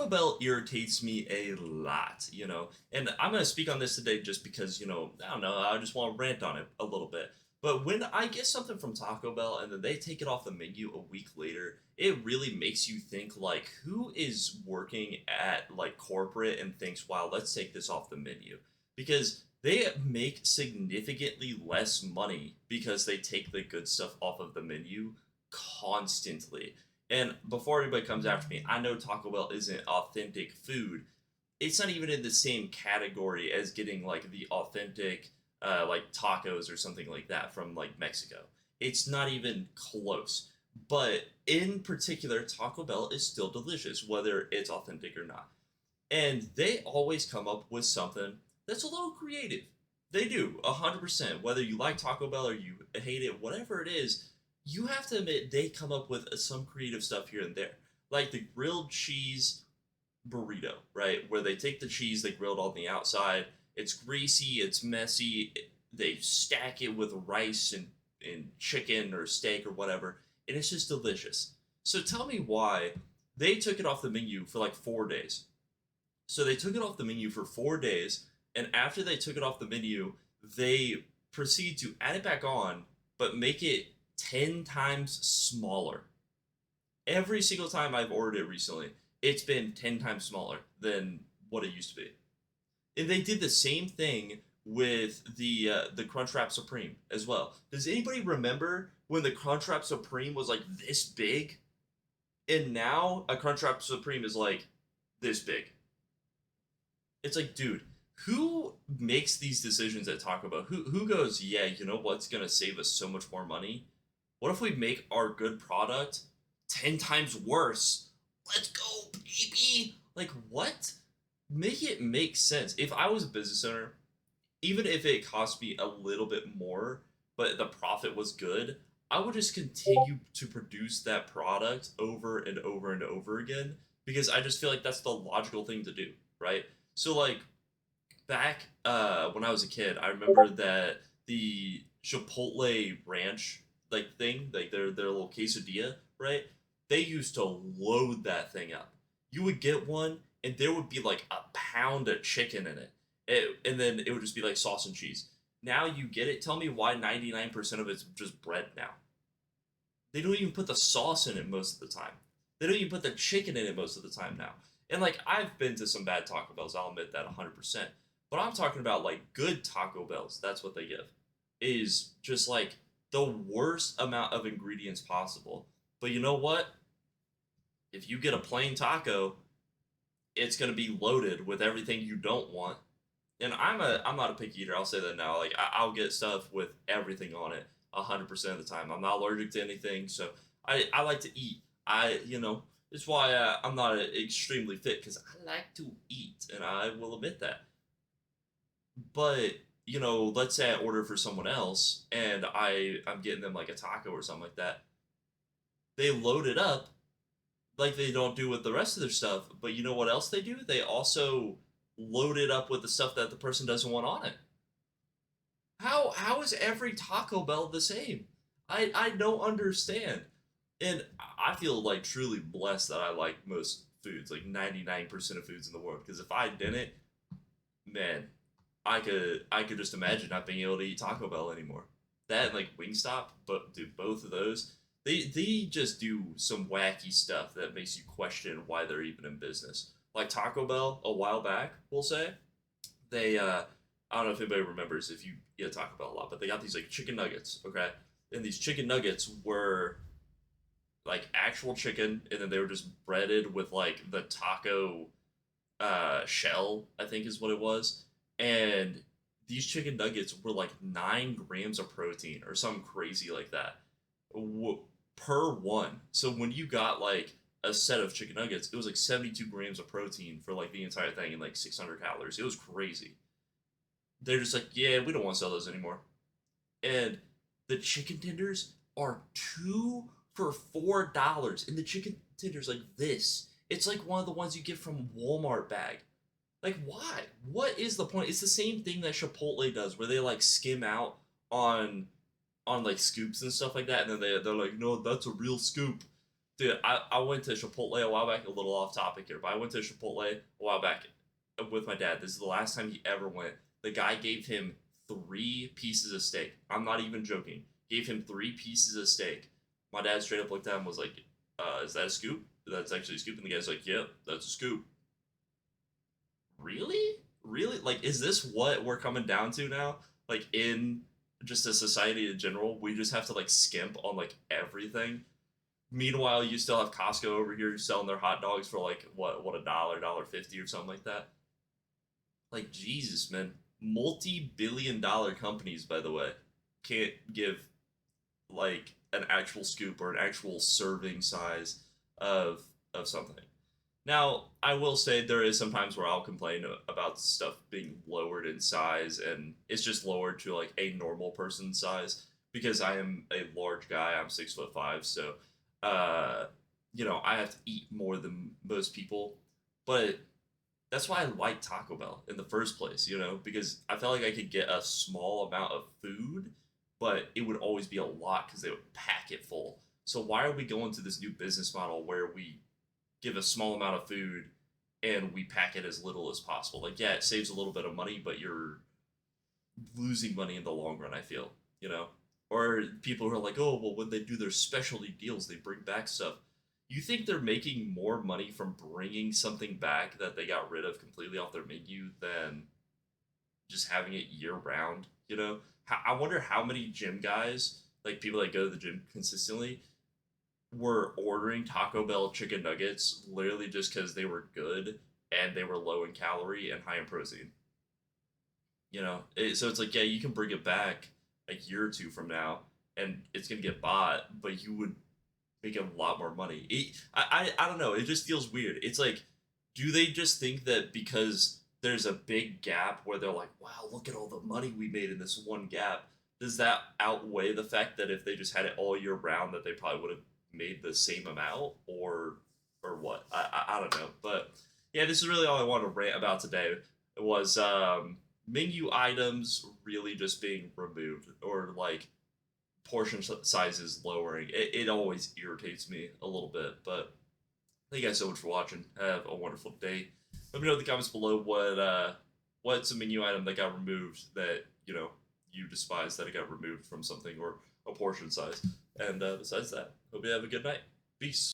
Taco Bell irritates me a lot, and I'm going to speak on this today just because, I don't know, I just want to rant on it a little bit. But when I get something from Taco Bell and then they take it off the menu a week later, it really makes you think, like, who is working at, like, corporate and thinks, wow, let's take this off the menu? Because they make significantly less money because they take the good stuff off of the menu constantly. And before anybody comes after me, I know Taco Bell isn't authentic food. It's not even in the same category as getting like the authentic like tacos or something like that from like Mexico. It's not even close. But in particular, Taco Bell is still delicious, whether it's authentic or not. And they always come up with something that's a little creative. They do, 100%. Whether you like Taco Bell or you hate it, whatever it is, you have to admit they come up with some creative stuff here and there. Like the grilled cheese burrito, right? Where they take the cheese, they grill it on the outside. It's greasy, it's messy. They stack it with rice and chicken or steak or whatever, and it's just delicious. So tell me why they took it off the menu for like 4 days. So they took it off the menu for 4 days, and after they took it off the menu, they proceed to add it back on, but make it 10 times smaller. Every single time I've ordered it recently, it's been 10 times smaller than what it used to be. And they did the same thing with the Crunchwrap Supreme as well. Does anybody remember when the Crunchwrap Supreme was like this big? And now a Crunchwrap Supreme is like this big. It's like, dude, who makes these decisions at Taco Bell? Who goes, yeah, you know what's gonna save us so much more money? What if we make our good product 10 times worse? Let's go, baby! Like, what? Make it make sense. If I was a business owner, even if it cost me a little bit more, but the profit was good, I would just continue to produce that product over and over and over again because I just feel like that's the logical thing to do, right? So, like, back when I was a kid, I remember that the Chipotle ranch like thing, like their little quesadilla, right? They used to load that thing up. You would get one, and there would be like a pound of chicken in it, and then it would just be like sauce and cheese. Now you get it. Tell me why 99% of it's just bread now. They don't even put the sauce in it most of the time. They don't even put the chicken in it most of the time now. And like I've been to some bad Taco Bells, I'll admit that 100%. But I'm talking about like good Taco Bells. That's what they give. Is just like the worst amount of ingredients possible. But you know what? If you get a plain taco, it's gonna be loaded with everything you don't want. And I'm not a picky eater. I'll say that now. Like I'll get stuff with everything on it 100% of the time. I'm not allergic to anything, so I like to eat. It's why I'm not extremely fit because I like to eat, and I will admit that. But let's say I order for someone else and I'm getting them like a taco or something like that. They load it up like they don't do with the rest of their stuff. But you know what else they do? They also load it up with the stuff that the person doesn't want on it. How is every Taco Bell the same? I don't understand. And I feel like truly blessed that I like most foods, like 99% of foods in the world. Because if I didn't, man, I could just imagine not being able to eat Taco Bell anymore. That and like Wingstop, but dude, both of those, they just do some wacky stuff that makes you question why they're even in business. Like Taco Bell a while back, we'll say, they I don't know if anybody remembers if you eat Taco Bell a lot, but they got these like chicken nuggets, okay? And these chicken nuggets were like actual chicken, and then they were just breaded with like the taco shell, I think is what it was. And these chicken nuggets were like 9 grams of protein or something crazy like that per one. So when you got like a set of chicken nuggets, it was like 72 grams of protein for like the entire thing and like 600 calories. It was crazy. They're just like, yeah, we don't want to sell those anymore. And the chicken tenders are two for $4, and the chicken tenders like this. It's like one of the ones you get from Walmart bag. Like, why? What is the point? It's the same thing that Chipotle does, where they like skim out on like scoops and stuff like that, and then they're like, no, that's a real scoop. Dude, I went to Chipotle a while back, a little off topic here, but I went to Chipotle a while back with my dad. This is the last time he ever went. The guy gave him 3 pieces of steak. I'm not even joking. Gave him 3 pieces of steak. My dad straight up looked at him and was like, is that a scoop? That's actually a scoop. And the guy's like, yep, that's a scoop. Really? Really? Like, is this what we're coming down to now? Like, in just a society in general, we just have to, like, skimp on, like, everything. Meanwhile, you still have Costco over here selling their hot dogs for like what $1, $1.50 or something like that. Like Jesus, man, multi-billion-dollar companies, by the way, can't give like an actual scoop or an actual serving size of of something. Now, I will say there is sometimes where I'll complain about stuff being lowered in size, and it's just lowered to like a normal person's size because I am a large guy. I'm 6'5", so uh, I have to eat more than most people. But that's why I like Taco Bell in the first place, because I felt like I could get a small amount of food, but it would always be a lot because they would pack it full. So why are we going to this new business model where we give a small amount of food and we pack it as little as possible? Like, yeah, it saves a little bit of money, but you're losing money in the long run, I feel, you know? Or people who are like, oh, well, when they do their specialty deals, they bring back stuff. You think they're making more money from bringing something back that they got rid of completely off their menu than just having it year round? I wonder how many gym guys, like people that go to the gym consistently, were ordering Taco Bell chicken nuggets literally just because they were good and they were low in calorie and high in protein. So it's like, yeah, you can bring it back a year or two from now and it's gonna get bought, but you would make a lot more money. I don't know. It just feels weird. It's like, do they just think that because there's a big gap where they're like, wow, look at all the money we made in this one gap? Does that outweigh the fact that if they just had it all year round, that they probably would have made the same amount, or what? I don't know. But yeah, this is really all I wanted to rant about today. It was menu items really just being removed, or like portion sizes lowering. It always irritates me a little bit. But thank you guys so much for watching. Have a wonderful day. Let me know in the comments below what's a menu item that got removed that you despise that it got removed from something, or a portion size. And besides that, hope you have a good night. Peace.